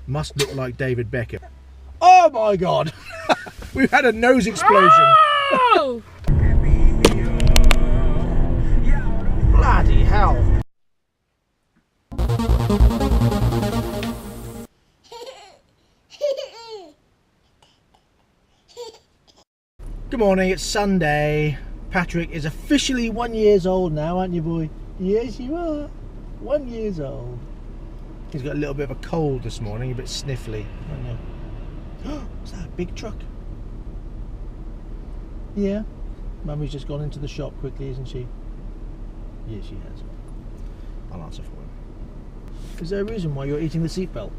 must look like David Beckham. Oh my God! We've had a nose explosion. Oh! Bloody hell! Good morning, it's Sunday. Patrick is officially 1 year old now, aren't you, boy? Yes, you are. 1 year old. He's got a little bit of a cold this morning, a bit sniffly. I know. Is that a big truck? Yeah. Mummy's just gone into the shop quickly, isn't she? Yes, she has. I'll answer for him. Is there a reason why you're eating the seatbelt?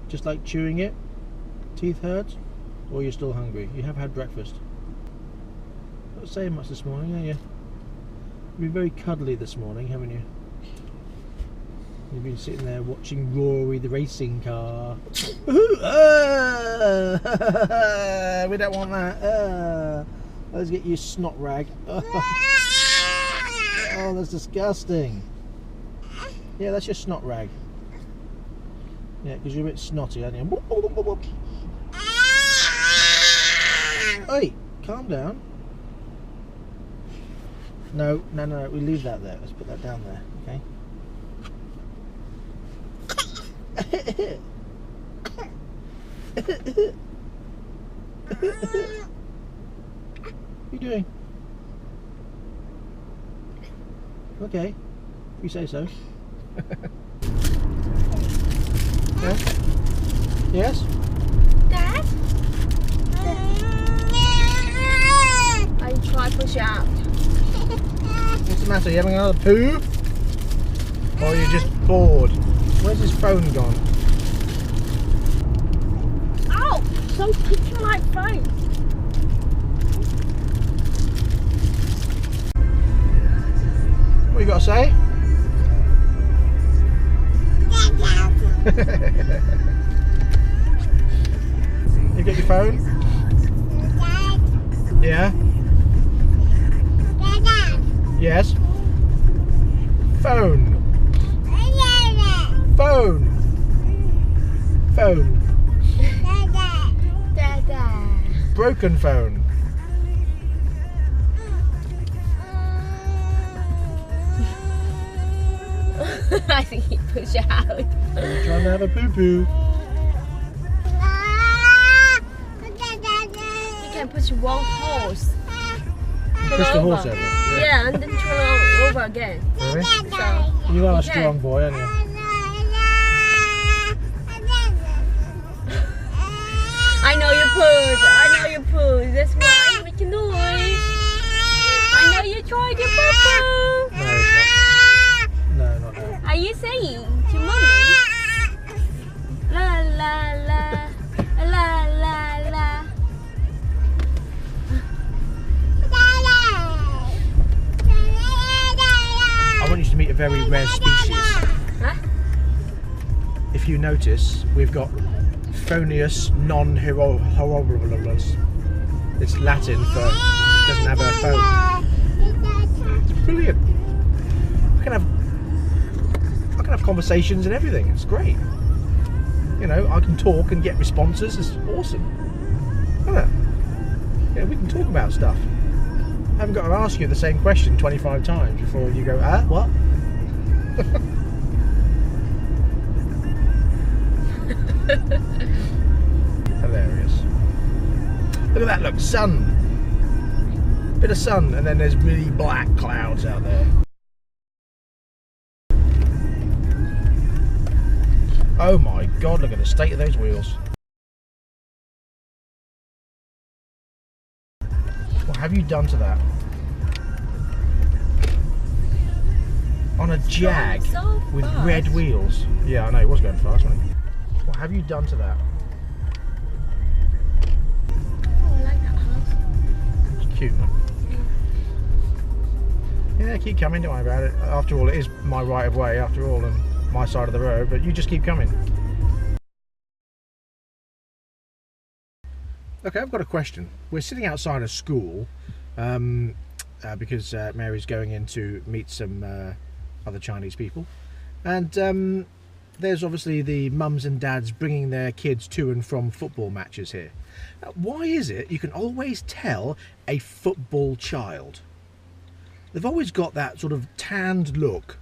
Just like chewing it? Teeth hurt? Or you're still hungry? You have had breakfast. Not saying much this morning, are you? You've been very cuddly this morning, haven't you? You've been sitting there watching Rory the racing car. We don't want that. Let's get you snot rag. Oh, that's disgusting. Yeah, that's your snot rag. Yeah, because you're a bit snotty, aren't you? Hey, calm down. No, we leave that there. Let's put that down there, okay? What are you doing? Okay, if you say so. Yes? Yes? Dad? I try to push out. What's the matter? Are you having another poo? Or are you just bored? Where's his phone gone? Ow! So picture my phone. What you got to say? You got your phone? Yeah? Yes? Phone. Phone. Phone. Dada. Broken phone. I think he pushed out. I'm trying to have a poo-poo. You can push one horse. Push the horse over. Yeah, and then turn over again. Really? So, You are a okay. strong boy, aren't you? I know you push. That's why you make a noise. I know you tried your poo-poo. No, it's not. No, not now. Are you saying to mommy? La la la la la la. I want you to meet a very rare species. Huh? If you notice, we've got Phonius non-horribilis. It's Latin for doesn't have a phone. It's brilliant. I can have conversations and everything. It's great. You know, I can talk and get responses. It's awesome. Isn't it? Yeah, we can talk about stuff. I haven't got to ask you the same question 25 times before you go, what? Hilarious. Look at that, look, sun. Bit of sun, and then there's really black clouds out there. Oh my God, look at the state of those wheels. What have you done to that? On a Jag So with fast. red wheels. Yeah, I know, it was going fast, wasn't it? What have you done to that? Oh, I like that house. It's cute, man. Yeah, keep coming, don't worry about it. After all, it is my right of way, after all, and my side of the road, but you just keep coming. Okay, I've got a question. We're sitting outside a school because Mary's going in to meet some other Chinese people, and there's obviously the mums and dads bringing their kids to and from football matches here. Now, why is it you can always tell a football child? They've always got that sort of tanned look,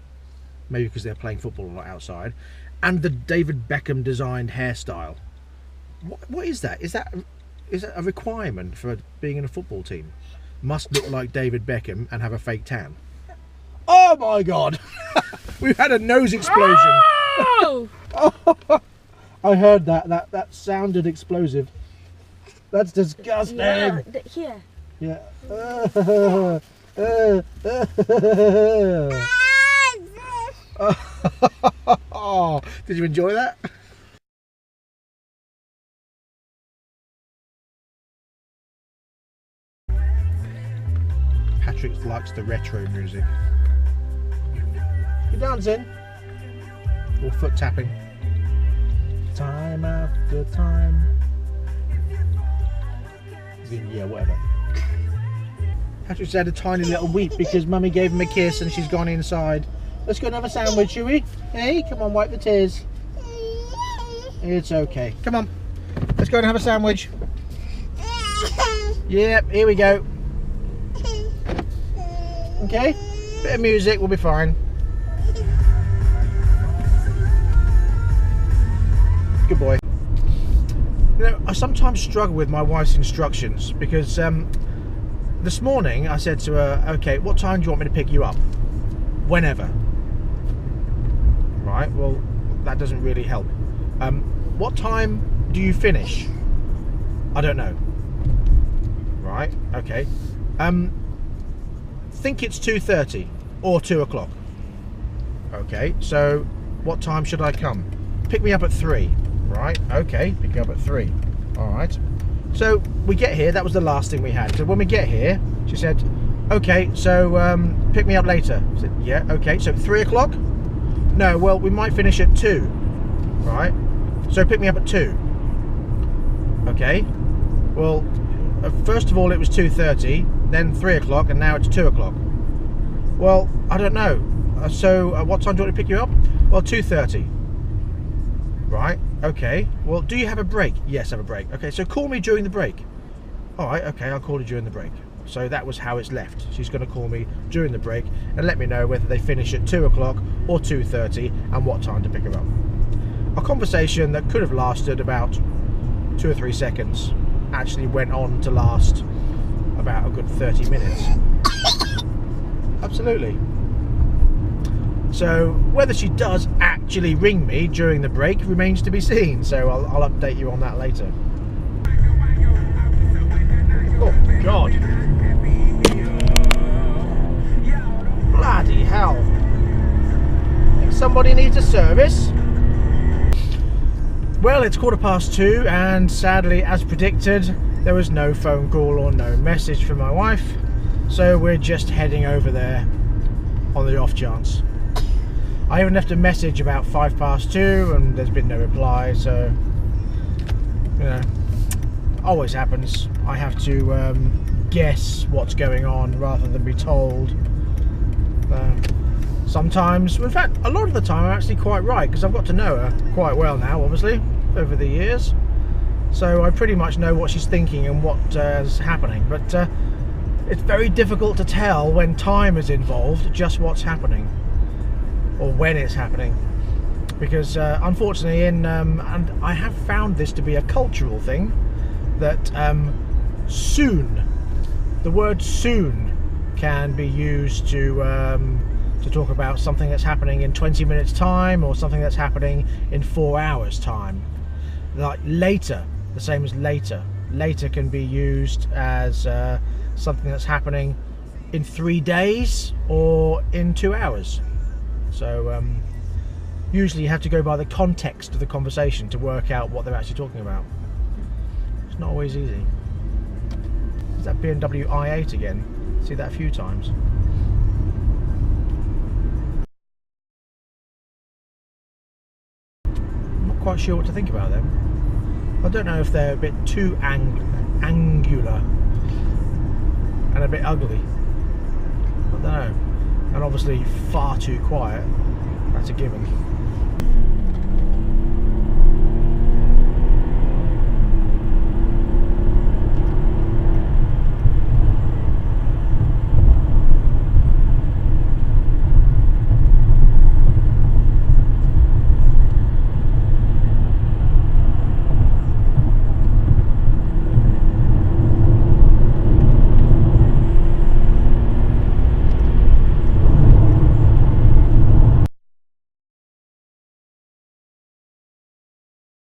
maybe because they're playing football a lot outside, and the David Beckham designed hairstyle. What is that? Is that a requirement for being in a football team? Must look like David Beckham and have a fake tan. Oh my God! We've had a nose explosion. Oh! I heard that. That sounded explosive. That's disgusting. Yeah, here. Yeah. Oh, did you enjoy that? Patrick likes the retro music. You dancing? Or foot tapping? Time after time. Yeah, whatever. Patrick's had a tiny little weep because Mummy gave him a kiss and she's gone inside. Let's go and have a sandwich, shall we? Hey, come on, wipe the tears. It's okay. Come on. Let's go and have a sandwich. Yep, here we go. Okay? Bit of music, we'll be fine. Good boy. You know, I sometimes struggle with my wife's instructions because this morning I said to her, okay, what time do you want me to pick you up? Whenever. Right, well, that doesn't really help. What time do you finish? I don't know. Right, okay. Think it's 2:30 or 2 o'clock. Okay, so what time should I come? Pick me up at 3. Right, okay, pick you up at 3. Alright. So we get here, that was the last thing we had. So when we get here, she said, okay, so pick me up later. I said, yeah, okay, so 3 o'clock? No, well, we might finish at 2. Right, so pick me up at 2. Okay, well, first of all it was 2:30, then 3 o'clock, and now it's 2 o'clock. Well, I don't know. So what time do you want to pick you up? Well, 2:30. Right, okay. Well, do you have a break? Yes, I have a break. Okay, so call me during the break. Alright, okay, I'll call you during the break. So that was how it's left. She's going to call me during the break and let me know whether they finish at 2 o'clock or 2:30 and what time to pick her up. A conversation that could have lasted about 2 or 3 seconds actually went on to last about a good 30 minutes. Absolutely. So whether she does actually ring me during the break remains to be seen, so I'll update you on that later. Oh God. Bloody hell. Think somebody needs a service? Well, it's 2:15 and sadly, as predicted, there was no phone call or no message from my wife, so we're just heading over there on the off chance. I even left a message about 2:05 and there's been no reply, so you know, always happens. I have to guess what's going on rather than be told. Sometimes, in fact, a lot of the time I'm actually quite right because I've got to know her quite well now, obviously, over the years. So I pretty much know what she's thinking and what is happening, but it's very difficult to tell when time is involved just what's happening or when it's happening, because unfortunately and I have found this to be a cultural thing, that soon, the word soon can be used to talk about something that's happening in 20 minutes time or something that's happening in 4 hours time. Like later, the same as later. Later can be used as something that's happening in 3 days or in 2 hours. So usually you have to go by the context of the conversation to work out what they're actually talking about. It's not always easy. Is that BMW i8 again? See that a few times. I'm not quite sure what to think about them. I don't know if they're a bit too angular and a bit ugly. I don't know. And obviously far too quiet. That's a given.